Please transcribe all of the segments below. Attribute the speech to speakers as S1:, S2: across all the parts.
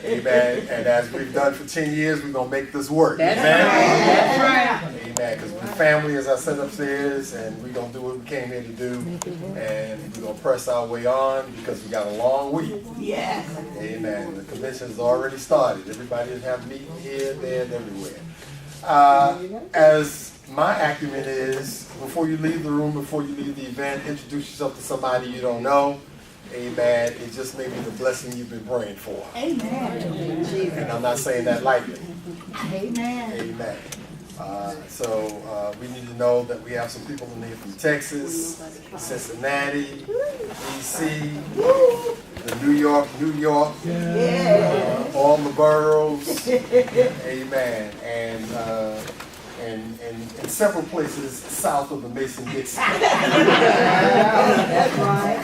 S1: Amen. And as we've done for 10 years, we're going to make this work.
S2: That's
S1: Amen.
S2: right. That's right.
S1: Amen. Because we're family, as I said upstairs, and we're going to do what we came here to do. And we're going to press our way on because we got a long week.
S2: Yes.
S1: Amen. The convention has already started. Everybody is having meetings here, there, and everywhere. As my acumen is, before you leave the room, before you leave the event, introduce yourself to somebody you don't know. Amen. It just may be the blessing you've been praying for.
S2: Amen.
S1: And I'm not saying that lightly.
S2: Amen.
S1: Amen. So we need to know that we have some people in here from Texas, Cincinnati, DC, the New York, all the boroughs. Amen. And several places south of the Mason-Dixon.
S2: That's right.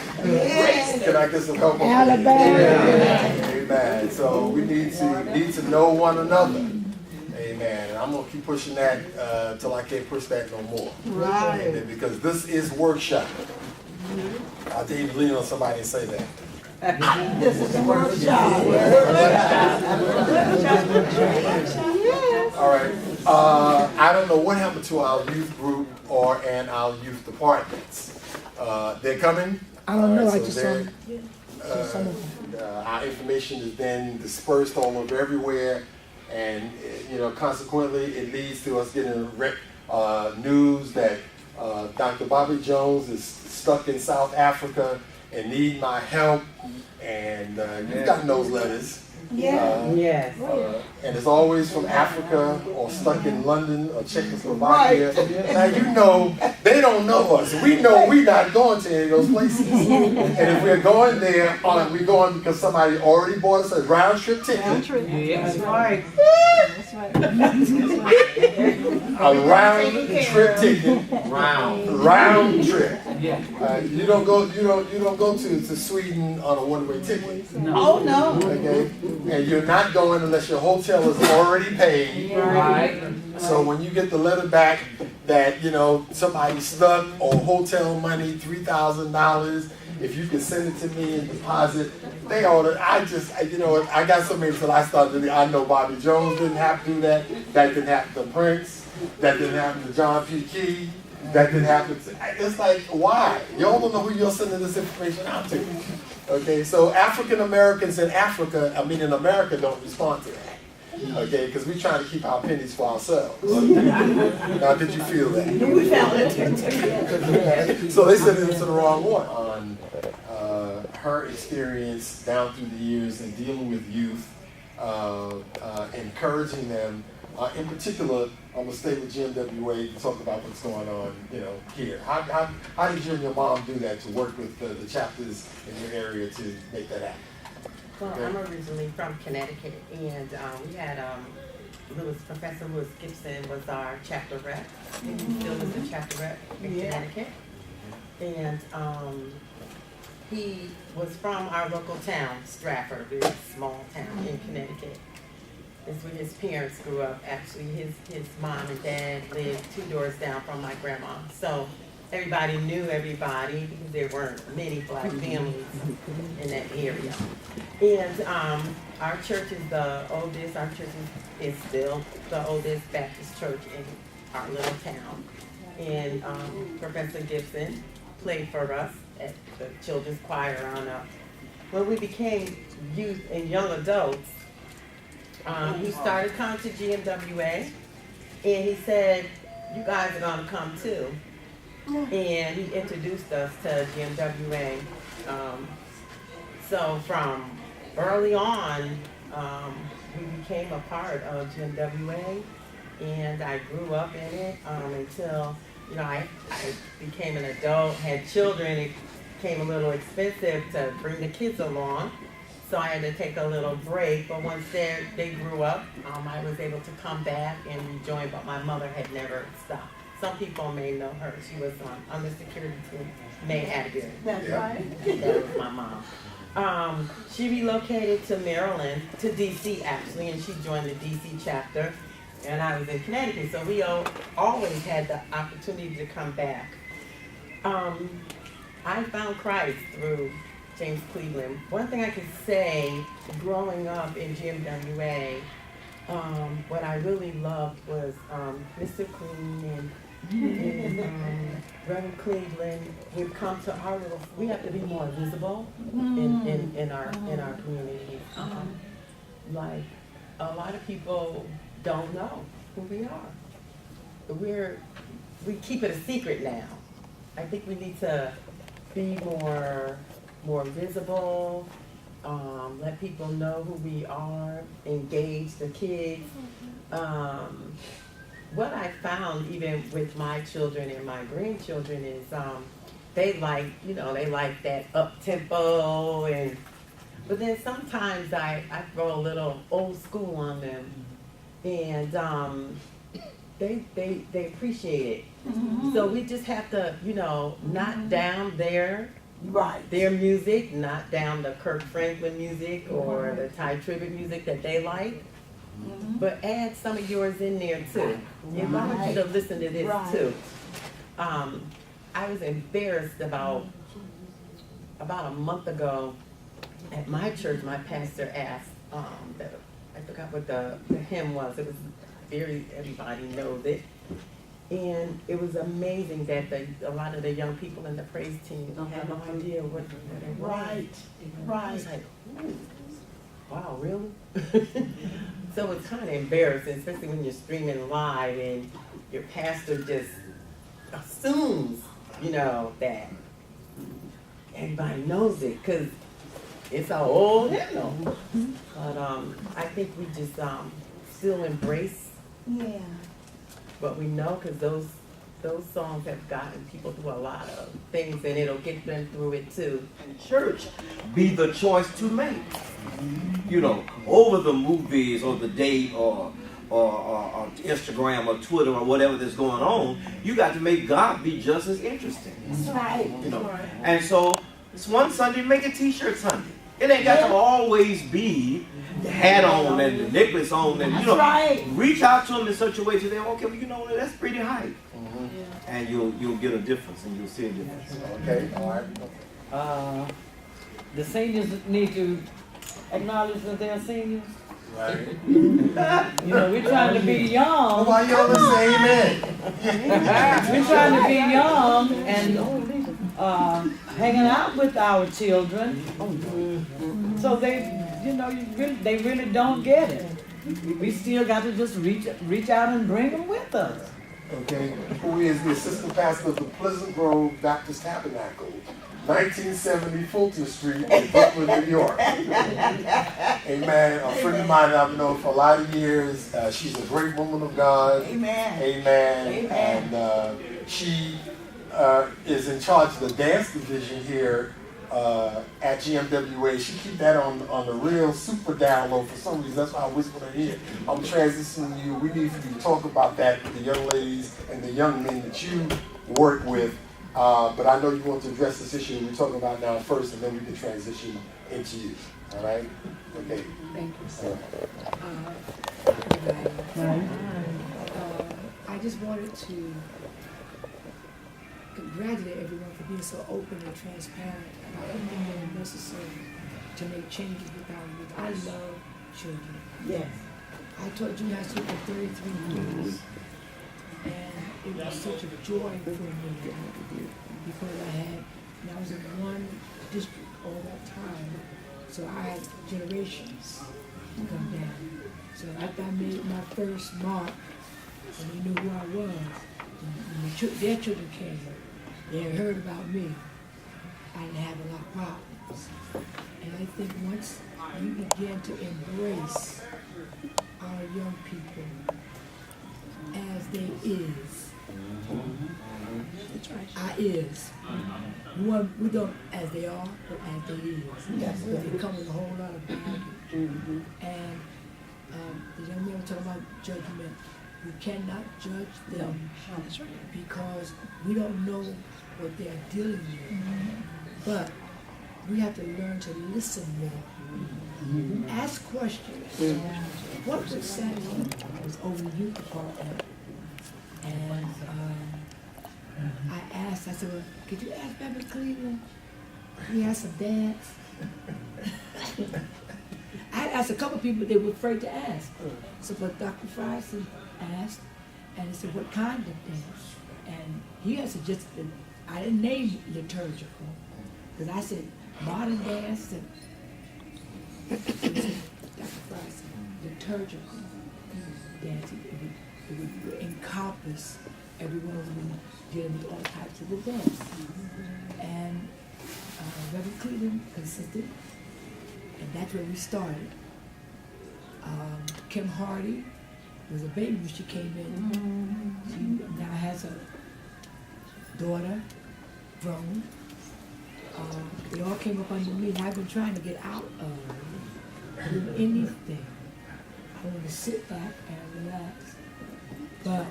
S1: Can I get some help on
S2: Alabama.
S1: that? Amen. So we need to know one another. Amen. And I'm going to keep pushing that till I can't push that no more.
S2: Right.
S1: Amen. Because this is workshop. I dare you to lean on somebody and say that.
S2: This is a workshop.
S1: All right. I don't know what happened to our youth group and our youth departments. They're coming.
S3: I don't know.
S1: Right,
S3: I just saw some of them.
S1: our information is then dispersed all over everywhere, and consequently, it leads to us getting news that Dr. Bobby Jones is stuck in South Africa and need my help. And you've gotten those letters.
S2: Yes.
S1: And it's always from Africa or stuck in London or Czechoslovakia. Now they don't know us. We know we're not going to any of those places. And if we're going there, we're going because somebody already bought us a round trip ticket.
S2: That's right.
S1: A round trip ticket. Round trip. You don't go to Sweden on a one-way ticket.
S2: Oh no.
S1: Okay? And you're not going unless your hotel is already paid.
S2: Right.
S1: So when you get the letter back that somebody's stuck or hotel money $3,000, if you can send it to me and deposit, they order. I got so many till I started. I know Bobby Jones didn't have to do that. That didn't happen to Prince. That didn't happen to John P. Key. That didn't happen to. It's like, why? Y'all don't know who you're sending this information out to. Okay, so African Americans in America don't respond to that. Okay, because we're trying to keep our pennies for ourselves. Now, did you feel that?
S2: We found it.
S1: So they sent it to the wrong one on her experience down through the years in dealing with youth, encouraging them. In particular, I'm gonna stay with GMWA to talk about what's going on, here. How did you and your mom do that to work with the chapters in your area to make that happen?
S4: Well, I'm originally from Connecticut, and we had Professor Lewis Gibson was our chapter rep. He still is the chapter rep in Connecticut, and he was from our local town, Stratford, a very small town in Connecticut. It's where his parents grew up. Actually, his mom and dad lived 2 doors down from my grandma. So everybody knew everybody because there weren't many black families in that area. And our church is the oldest. Our church is still the oldest Baptist church in our little town. And Professor Gibson played for us at the children's choir on up. When we became youth and young adults, he started coming to GMWA, and he said, "You guys are going to come too." And he introduced us to GMWA. So from early on, we became a part of GMWA, and I grew up in it until I became an adult, had children. It became a little expensive to bring the kids along. So I had to take a little break, but once they grew up, I was able to come back and rejoin, but my mother had never stopped. Some people may know her. She was on the security team, May Atterbury.
S2: That's right.
S4: That was my mom. She relocated to Maryland, to DC actually, and she joined the DC chapter, and I was in Connecticut, so we always had the opportunity to come back. I found Christ through James Cleveland. One thing I could say, growing up in GMWA, what I really loved was Mr. Clean and Reverend Cleveland would come to our little. We have to be more visible in our communities. Like a lot of people don't know who we are. We keep it a secret now. I think we need to be more visible. Let people know who we are. Engage the kids. What I found even with my children and my grandchildren is they like that up tempo but then sometimes I throw a little old school on them and they appreciate it. So we just have to, knock down their music, knock down the Kirk Franklin music or the Ty Tribbett music that they like. But add some of yours in there too. And I want you to listen to this too. I was embarrassed about a month ago at my church. My pastor asked, I forgot what the hymn was. It was everybody knows it. And it was amazing that a lot of the young people in the praise team had no idea what it was. I was like, ooh, wow, really? So it's kind of embarrassing, especially when you're streaming live and your pastor just assumes, that everybody knows it because it's an old hymnal. But I think we just still embrace what we know because those songs have gotten people through a lot of things and it'll get them through it too.
S5: Church be the choice to make. Over the movies or the date or Instagram or Twitter or whatever that's going on, you got to make God be just as interesting.
S3: That's right.
S5: And so it's one Sunday, make a t-shirt Sunday. It ain't got to always be the hat on and the necklace on and reach out to them in such a way to them, okay, well, that's pretty high. And you'll get a difference and you'll see a difference.
S1: Okay, all right.
S2: The seniors need to acknowledge that they're seniors.
S1: Right.
S2: We're trying to be young.
S1: Why y'all say amen?
S2: We're trying to be young and hanging out with our children. So they really don't get it. We still got to just reach out and bring them with us.
S1: Okay, who is the assistant pastor of the Pleasant Grove Baptist Tabernacle, 1970 Fulton Street in Brooklyn, New York. Amen. A friend of mine I've known for a lot of years. She's a great woman of God.
S3: Amen.
S1: Amen. And she is in charge of the dance division here at GMWA. She keep that on the real super down low for some reason. That's why I whispered her ear. I'm transitioning you. We need for you to talk about that with the young ladies and the young men that you work with. But I know you want to address this issue we're talking about now first, and then we can transition into you. All right? Okay.
S6: Thank you, sir. I just wanted to congratulate everyone for being so open and transparent about everything that is necessary to make changes with our youth. I love children.
S2: Yes.
S6: I taught junior high school for 33 years, and it was such a joy for me because I was in one district all that time, so I had generations come down. So after I made my first mark, and they knew who I was, and their children came, they had heard about me, I didn't have a lot of problems. And I think once we begin to embrace our young people as they is, I is. We don't as they are, but as they is. Yes. They come with a whole lot of baggage. And the young men were talking about judgment. We cannot judge them because we don't know what they're dealing with. But we have to learn to listen more. Ask questions. What would Samuel was over the youth department? And I said, well, could you ask Reverend Cleveland we had some dance. I asked a couple people, they were afraid to ask. So, but Dr. Frierson asked, and he said, what kind of dance? And he had suggested, I didn't name liturgical, because I said modern dance, and Dr. Frierson, liturgical dance. It would encompass everyone who was dealing with all types of events. And Reverend Cleveland consented, and that's where we started. Kim Hardy was a baby when she came in. She now has a daughter, grown. They all came up under me, and I've been trying to get out of doing anything. I want to sit back and relax. But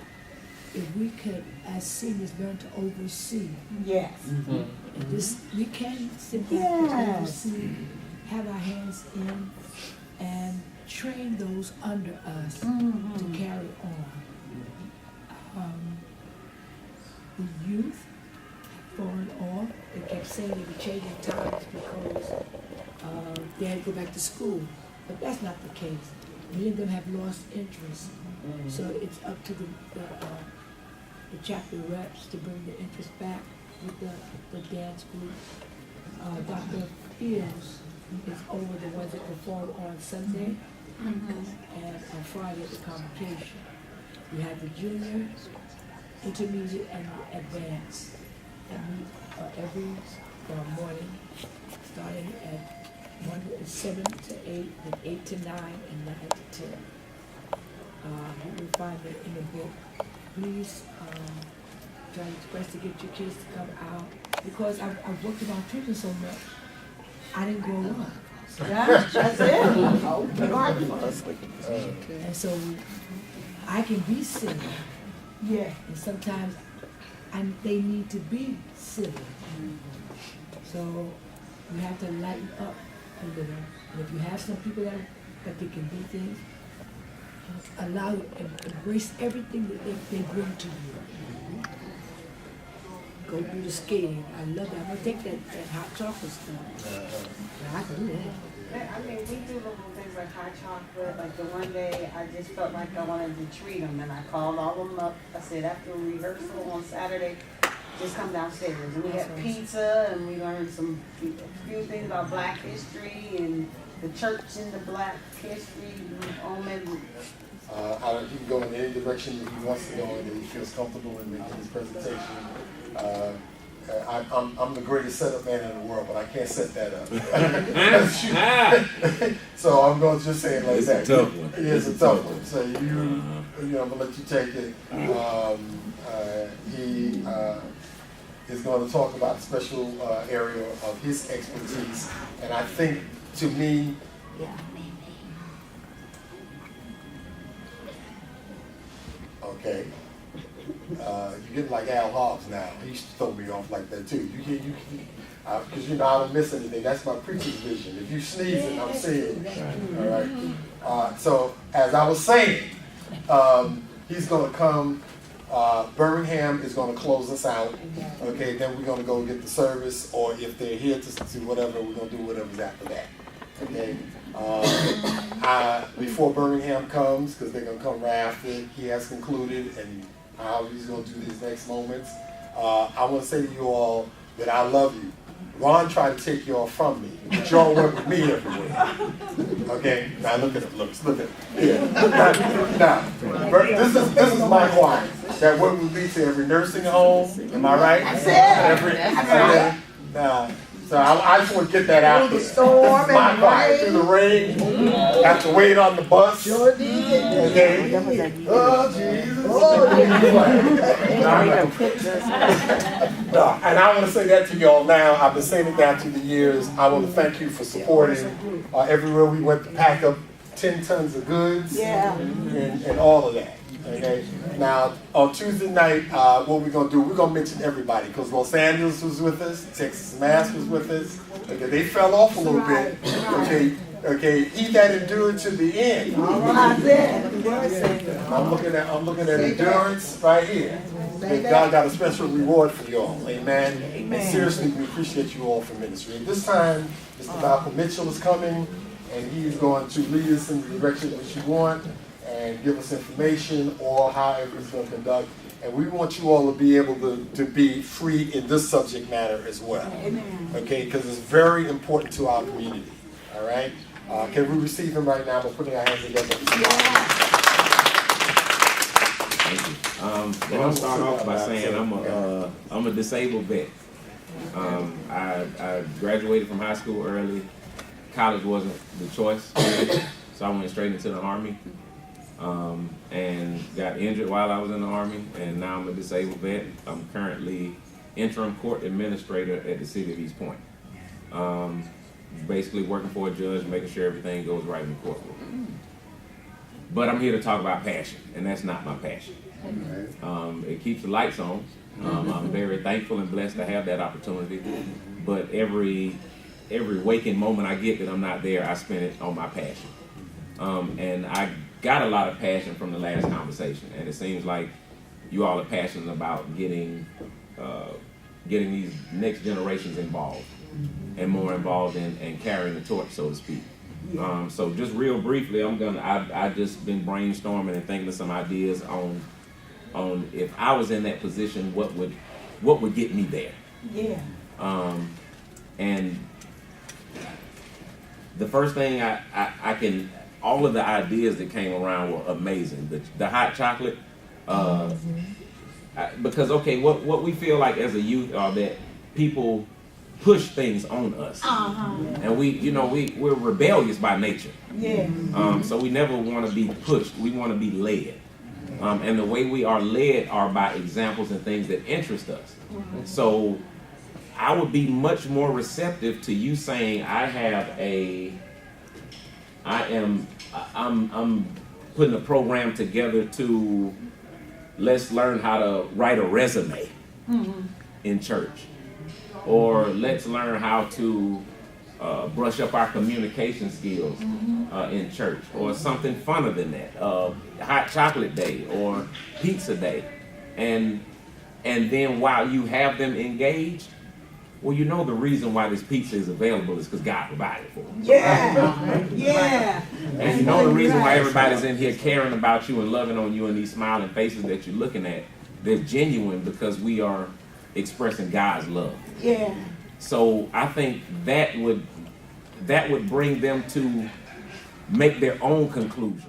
S6: if we could, as seniors, learn to oversee.
S2: Yes.
S6: And this, we can sit back and oversee, have our hands in, and train those under us to carry on. The youth have fallen off. They kept saying they were changing times because they had to go back to school. But that's not the case. Many of them have lost interest. So it's up to the chapter reps to bring the interest back with the dance group. Dr. Fields is over the ones that perform on Sunday and on Friday at the convocation. We have the junior, intermediate, and advanced. And we every morning, starting at 7 to 8, then 8 to 9, and 9 to 10. You can find it in the book. Please try to express to get your kids to come out, because I've worked with our children so much. I didn't grow up.
S2: Yeah, that's it.
S6: And so I can be silly.
S2: Yeah.
S6: And sometimes they need to be silly. So you have to lighten up a little. And if you have some people that they can do things, allow and embrace everything that they bring to you. Go do the skating. I love that. I'm gonna take that hot chocolate stuff. I can do that.
S7: I mean, we do little things like hot chocolate. Like the one day, I just felt like I wanted to treat them, and I called all of them up. I said, after rehearsal on Saturday, just come downstairs. And we had pizza, and we learned a few things about Black history and the church in the Black history.
S1: He can go in any direction that he wants to go in, that he feels comfortable in making his presentation. I'm the greatest setup man in the world, but I can't set that up. So I'm going to just say it like that. It's a tough one. Yeah, it's a tough one. So I'm going to let you take it. He is going to talk about a special area of his expertise, and I think, to me, okay. You get like Al Hobbs now. He used to throw me off like that too. Because I don't miss anything. That's my preacher's vision. If you sneeze it, I'm seeing it. All right. So as I was saying, he's going to come. Birmingham is going to close us out. Okay. Then we're going to go get the service, or if they're here to whatever, we're going to do whatever's after that. Okay. Before Birmingham comes, because they're going to come right after he has concluded, and how he's going to do these next moments. I want to say to you all that I love you. Ron tried to take you all from me, but y'all went with me everywhere. Okay? Now look at him. Look at him. Yeah. Now, this is my choir that went with me to every nursing home. Am I right? That's it. So I just want to get that out there.
S2: Storm
S1: and my choir through the rain. Have to wait on the bus.
S2: Sure did.
S1: Okay. Oh, Jesus. No, and I want to say that to y'all now. I've been saying it down through the years. I want to thank you for supporting. Everywhere we went to pack up 10 tons of goods and all of that. Okay. Now, on Tuesday night, what we're going to do, we're going to mention everybody, because Los Angeles was with us, Texas Mass was with us. Okay, they fell off a little bit. Okay, Okay, he that endured to the end. I'm looking at endurance right here. And God got a special reward for you all. Amen. And seriously, we appreciate you all for ministry. At this time, Mr. Malcolm Mitchell is coming, and he is going to lead us in the direction which you want and give us information or however he's going to conduct. And we want you all to be able to be free in this subject matter as well. Okay, because it's very important to our community. All right? Can we receive him right now by putting our hands together?
S8: Thank you. Well, I'll start off by saying I'm a disabled vet. I graduated from high school early. College wasn't the choice, so I went straight into the Army. And got injured while I was in the Army, and now I'm a disabled vet. I'm currently interim court administrator at the city of East Point. Basically working for a judge, making sure everything goes right in the courtroom. But I'm here to talk about passion, and that's not my passion. It keeps the lights on. I'm very thankful and blessed to have that opportunity. But every waking moment I get that I'm not there, I spend it on my passion. And I got a lot of passion from the last conversation, and it seems like you all are passionate about getting these next generations involved and more involved in carrying the torch, so to speak. So just real briefly, I just been brainstorming and thinking of some ideas on if I was in that position, what would get me there. And the first thing I can, all of the ideas that came around were amazing. The hot chocolate, because okay, what we feel like as a youth are that people push things on us, and we're rebellious by nature. So we never want to be pushed. We want to be led, and the way we are led are by examples and things that interest us. So I would be much more receptive to you saying I'm putting a program together to let's learn how to write a resume in church, or let's learn how to brush up our communication skills in church, or something funner than that, hot chocolate day or pizza day, and then while you have them engaged, well, you know the reason why this pizza is available is because God provided for it. And you know the reason why everybody's in here caring about you and loving on you, and these smiling faces that you're looking at, they're genuine because we are expressing God's love. So I think that would bring them to make their own conclusions